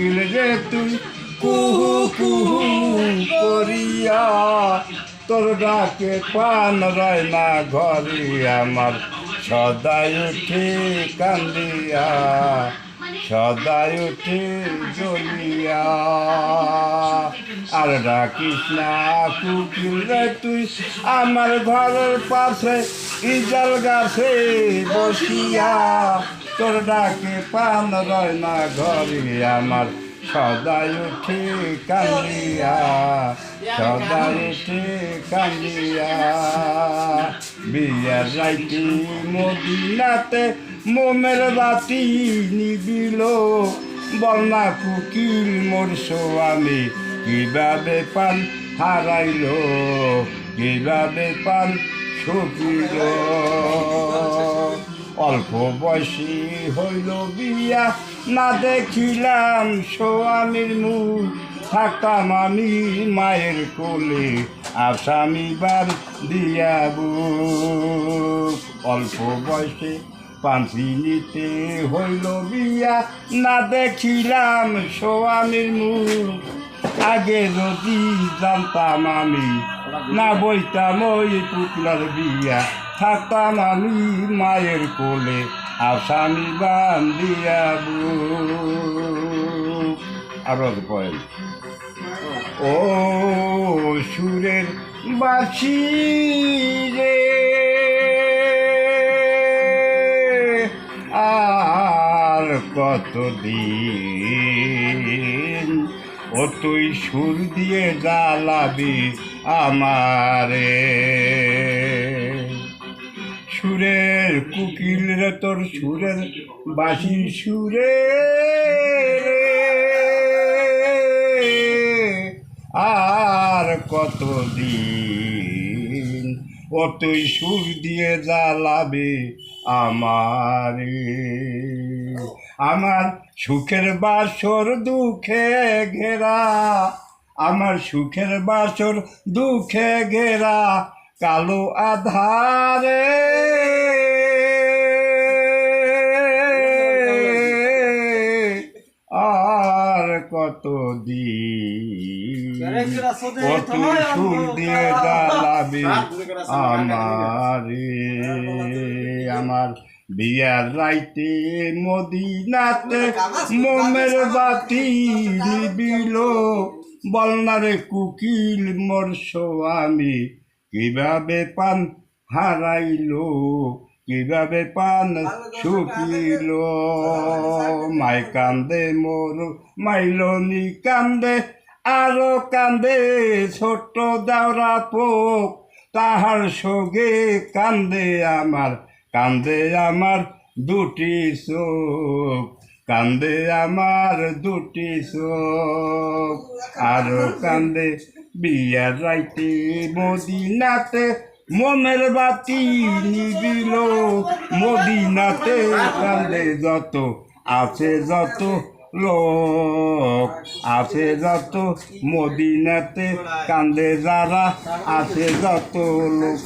কুকিল রে তুই কুহু কুহু করিয়া তোর ডাকে পান রয় না ঘরে আমার সদাই উঠে কান্দিয়া সদাই উঠে জ্বলিয়া আর ডাকিস না কুকিল রে তুই আমার ঘরের পাশে ইজাল গাছে বসিয়া তোর ডাকে পান রয় না ঘরে আমার সদাই উঠে কান্দিয়া সদাই উঠে কান্দিয়া বিয়ার রাইতে মদিনাতে মোমের বাতি নিবিল বল না কুকিল মোর স্বামী কিভাবে পান হারাইল কিভাবে পান শুকিল অল্প বয়সী হইল বিয়া না দেখিলাম স্বামীর মুখ থাকতাম আমি মায়ের কোলে আসামিবার দিয়াবু অল্প বয়সে পাঞ্চি নিতে হইল বিয়া না দেখিলাম স্বামীর মুখ আগে যদি জানতাম আমি না বইতাম ওই পুতলার বিয়া থাকতাম আমি মায়ের কোলে আসামি বান্দিয়াবু আরো কয়েন ও সুরের বাসি রে আর কতদিন ও তুই সুর দিয়ে জ্বালাবি আমারে সুরের কুকিল রে তোর সুরের বাঁশির সুরে আর কতদিন ও তুই সুর দিয়ে জ্বালাবি আমারে আমার সুখের বাসর দুঃখে ঘেরা আমার সুখের বাসর দুঃখে ঘেরা কালো আধারে আর কতদিন ও তুই সুর দিয়ে জ্বালাবি আমারে আমার বিয়ার রাইতে মদিনাতে মোমের বাতি নিবিল বল না রে কুকিল মোর স্বামী কিভাবে পান হারাইল কিভাবে পান শুকিল মাই কান্দে মোর মাইলনি কান্দে আরো কান্দে ছোট্ট দাওরা পোক তাহার সঙ্গে কান্দে আমার দুটি চোখ কান্দে আমার দুটি চোখ আরো কান্দে বিয়ার রাইতে মদিনাতে মনের বাতি নিবিল মদিনাতে কান্দে যত আছে যত লোক আছে যত মদিনাতে কান্দে যারা আছে যত লোক